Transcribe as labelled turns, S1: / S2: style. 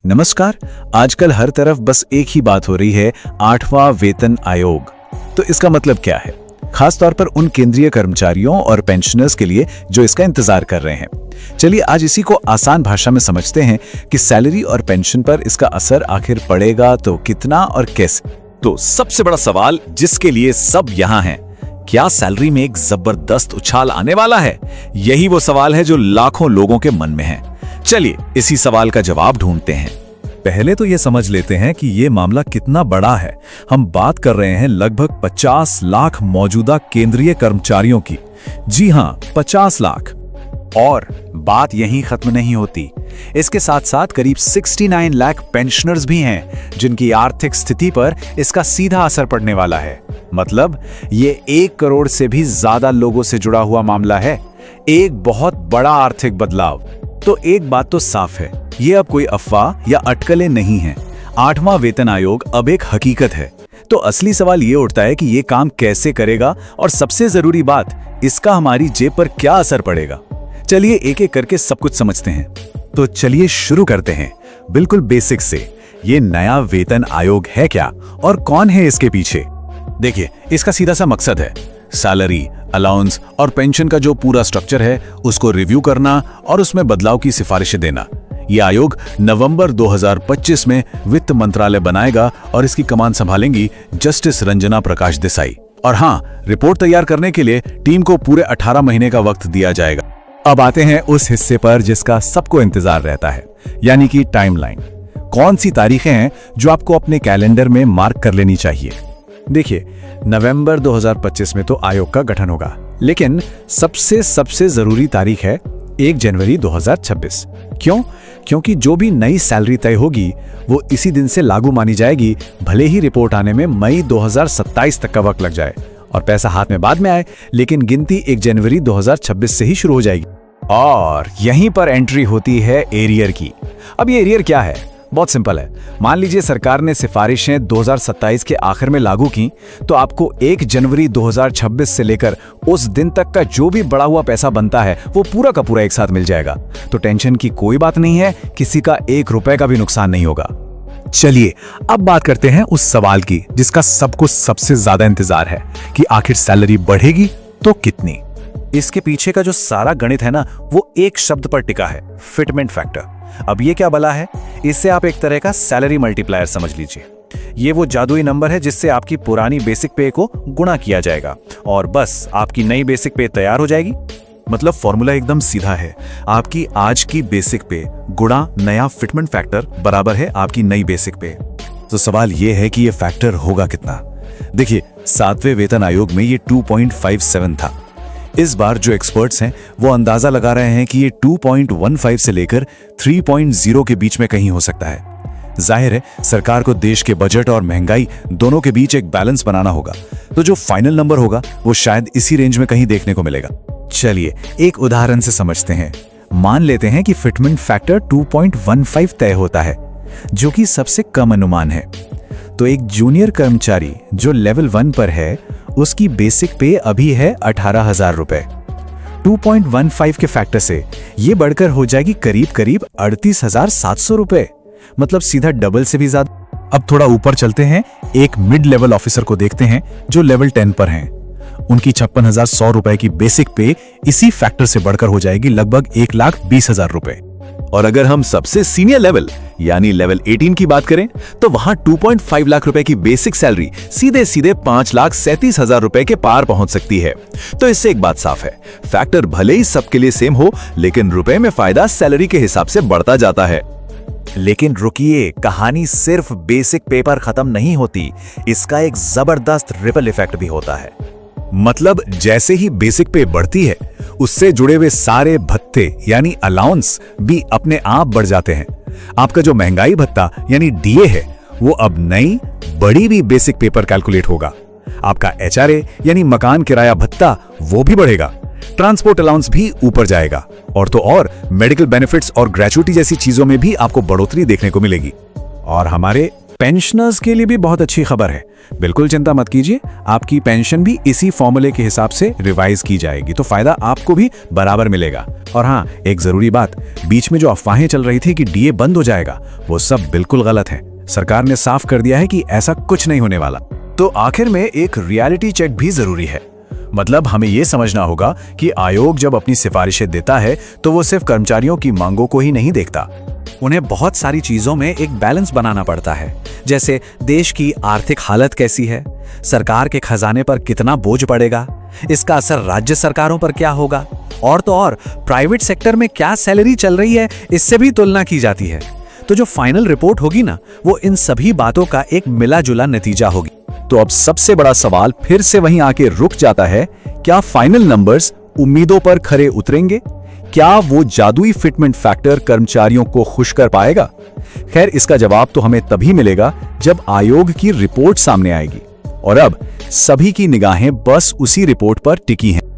S1: नमस्कार। आजकल हर तरफ बस एक ही बात हो रही है, 8वां वेतन आयोग। तो इसका मतलब क्या है, खास तौर पर उन केंद्रीय कर्मचारियों और पेंशनर्स के लिए जो इसका इंतजार कर रहे हैं। चलिए आज इसी को आसान भाषा में समझते हैं कि सैलरी और पेंशन पर इसका असर आखिर पड़ेगा तो कितना और कैसे।
S2: तो सबसे बड़ा सवाल जिसके लिए सब यहाँ हैं, क्या सैलरी में एक जबरदस्त उछाल आने वाला है? यही वो सवाल है जो लाखों लोगों के मन में है। चलिए इसी सवाल का जवाब ढूंढते हैं।
S3: पहले तो ये समझ लेते हैं कि ये मामला कितना बड़ा है। हम बात कर रहे हैं लगभग 50 लाख मौजूदा केंद्रीय कर्मचारियों की। जी हां, 50 लाख।
S1: और बात यहीं खत्म नहीं होती। इसके साथ साथ करीब 69 लाख पेंशनर्स भी हैं जिनकी आर्थिक स्थिति पर इसका सीधा असर पड़ने वाला है। मतलब ये 1 करोड़ से भी ज्यादा लोगों से जुड़ा हुआ मामला है, एक बहुत बड़ा आर्थिक बदलाव। तो एक बात तो साफ है, ये अब कोई अफवाह या अटकलें नहीं हैं। 8वां वेतन आयोग अब एक हकीकत है। तो असली सवाल ये उठता है कि ये काम कैसे करेगा और सबसे जरूरी बात, इसका हमारी जेब पर क्या असर पड़ेगा। चलिए एक एक करके सब कुछ समझते हैं। तो चलिए शुरू करते हैं बिल्कुल बेसिक से। ये नया वेतन आयोग है क्या और कौन है इसके पीछे? देखिए, इसका सीधा सा मकसद है सैलरी, अलाउंस और पेंशन का जो पूरा स्ट्रक्चर है उसको रिव्यू करना और उसमें बदलाव की सिफारिशें देना। ये आयोग नवंबर 2025 में वित्त मंत्रालय बनाएगा और इसकी कमान संभालेंगी जस्टिस रंजना प्रकाश देसाई। और हाँ, रिपोर्ट तैयार करने के लिए टीम को पूरे 18 महीने का वक्त दिया जाएगा।
S3: अब आते हैं उस हिस्से पर जिसका सबको इंतजार रहता है, यानी कि टाइमलाइन। कौन सी तारीखें हैं जो आपको अपने कैलेंडर में मार्क कर लेनी चाहिए? देखिए, नवंबर 2025 में तो आयोग का गठन होगा, लेकिन सबसे जरूरी तारीख है 1 जनवरी 2026। क्यों? क्योंकि जो भी नई सैलरी तय होगी वो इसी दिन से लागू मानी जाएगी, भले ही रिपोर्ट आने में मई 2027 तक का वक्त लग जाए और पैसा हाथ में बाद में आए, लेकिन गिनती 1 जनवरी 2026 से ही शुरू हो जाएगी।
S1: और यहीं पर एंट्री होती है एरियर की। अब ये एरियर क्या है? बहुत सिंपल है। मान लीजिए सरकार ने सिफारिशें 2027 के आखिर में लागू की, तो आपको 1 जनवरी 2026 से लेकर उस दिन तक का जो भी बढ़ा हुआ पैसा बनता है वो पूरा का पूरा एक साथ मिल जाएगा। तो टेंशन की कोई बात नहीं है, किसी का 1 रुपए का भी नुकसान नहीं होगा।
S3: चलिए अब बात करते हैं उस सवाल की जिसका सबको सबसे ज्यादा इंतजार है कि आखिर सैलरी बढ़ेगी तो कितनी।
S1: इसके पीछे का जो सारा गणित है ना, वो एक शब्द पर टिका है, फिटमेंट फैक्टर। अब ये क्या भला है? इससे आप एक तरह का सैलरी मल्टीप्लायर समझ लीजिए। ये वो जादुई नंबर है जिससे आपकी पुरानी बेसिक पे को गुणा किया जाएगा और बस आपकी नई बेसिक पे तैयार हो जाएगी।
S3: मतलब फॉर्मूला एकदम सीधा है, आपकी आज की बेसिक पे गुणा नया फिटमेंट फैक्टर बराबर है आपकी नई बेसिक पे। तो सवाल ये है कि ये फैक्टर होगा कितना? देखिए, 7वें वेतन आयोग में ये 2.57 था। इस बार जो एक्सपर्ट्स हैं वो अंदाजा लगा रहे हैं कि ये 2.15 से लेकर 3.0 के बीच में कहीं हो सकता है। जाहिर है, सरकार को देश के बजट और महंगाई दोनों के बीच एक बैलेंस बनाना होगा, तो जो फाइनल नंबर होगा वो शायद इसी रेंज में कहीं देखने को मिलेगा।
S1: चलिए एक उदाहरण से समझते हैं। मान लेते हैं कि फिटमेंट फैक्टर 2.15 तय होता है, जो कि सबसे कम अनुमान है। तो एक जूनियर कर्मचारी जो लेवल 1 पर है, उसकी बेसिक पे अभी है 18,000 रुपए। 2.15 के फैक्टर से ये बढ़कर हो जाएगी करीब 38,700 रुपए। मतलब सीधा डबल से भी ज्यादा।
S3: अब थोड़ा ऊपर चलते हैं, एक मिड लेवल ऑफिसर को देखते हैं जो लेवल 10 पर हैं। उनकी 56,100 रुपए की बेसिक पे इसी फैक्टर से बढ़कर हो जाएगी लगभग 1,20,000 रुपए।
S2: और अगर हम सबसे सीनियर लेवल यानी लेवल 18 की बात करें तो वहां 2.5 लाख रुपए की बेसिक सैलरी सीधे सीधे 5,37,000 रुपए के पार पहुंच सकती है। तो इससे एक बात साफ है, फैक्टर भले ही सबके लिए सेम हो, लेकिन रुपए में फायदा सैलरी के हिसाब से बढ़ता जाता है।
S1: लेकिन रुकिए, कहानी सिर्फ बेसिक पे पर खत्म नहीं होती, इसका एक जबरदस्त रिपल इफेक्ट भी होता है।
S3: मतलब जैसे ही बेसिक पे बढ़ती है, उससे जुड़े हुए सारे भत्ते यानी अलाउंस भी अपने आप बढ़ जाते हैं। आपका जो महंगाई भत्ता यानी डीए है, वो अब नई बड़ी भी बेसिक पे पर कैलकुलेट होगा। आपका एचआरए यानी मकान किराया भत्ता वो भी बढ़ेगा। ट्रांसपोर्ट अलाउंस भी ऊपर जाएगा और तो और मेडिकल बेनिफिट्स और ग्रेचुइटी जैसी चीजों में भी आपको बढ़ोतरी देखने को मिलेगी। और हमारे पेंशनर्स के लिए भी बहुत अच्छी खबर है। बिल्कुल चिंता मत कीजिए, आपकी पेंशन भी इसी फॉर्मूले के हिसाब से रिवाइज की जाएगी, तो फायदा आपको भी बराबर मिलेगा। और हाँ, एक जरूरी बात, बीच में जो अफवाहें चल रही थी कि डीए बंद हो जाएगा, वो सब बिल्कुल गलत है। सरकार ने साफ कर दिया है कि ऐसा कुछ नहीं होने वाला। तो आखिर में एक रियलिटी चेक भी जरूरी है। मतलब हमें यह समझना होगा कि आयोग जब अपनी सिफारिशें देता है तो वो सिर्फ कर्मचारियों की मांगों को ही नहीं देखता।
S1: उन्हें बहुत सारी चीजों में एक बैलेंस बनाना पड़ता है, जैसे देश की आर्थिक हालत कैसी है, सरकार के खजाने पर कितना बोझ पड़ेगा, इसका असर राज्य सरकारों पर क्या होगा, और तो और प्राइवेट सेक्टर में क्या सैलरी चल रही है, इससे भी तुलना की जाती है। तो जो फाइनल रिपोर्ट होगी ना, वो इन सभी बातों का एक मिला जुला नतीजा होगी।
S3: तो अब सबसे बड़ा सवाल फिर से वहीं आके रुक जाता है, क्या फाइनल नंबर्स उम्मीदों पर खरे उतरेंगे? क्या वो जादुई फिटमेंट फैक्टर कर्मचारियों को खुश कर पाएगा? खैर, इसका जवाब तो हमें तभी मिलेगा जब आयोग की रिपोर्ट सामने आएगी। और अब सभी की निगाहें बस उसी रिपोर्ट पर टिकी हैं।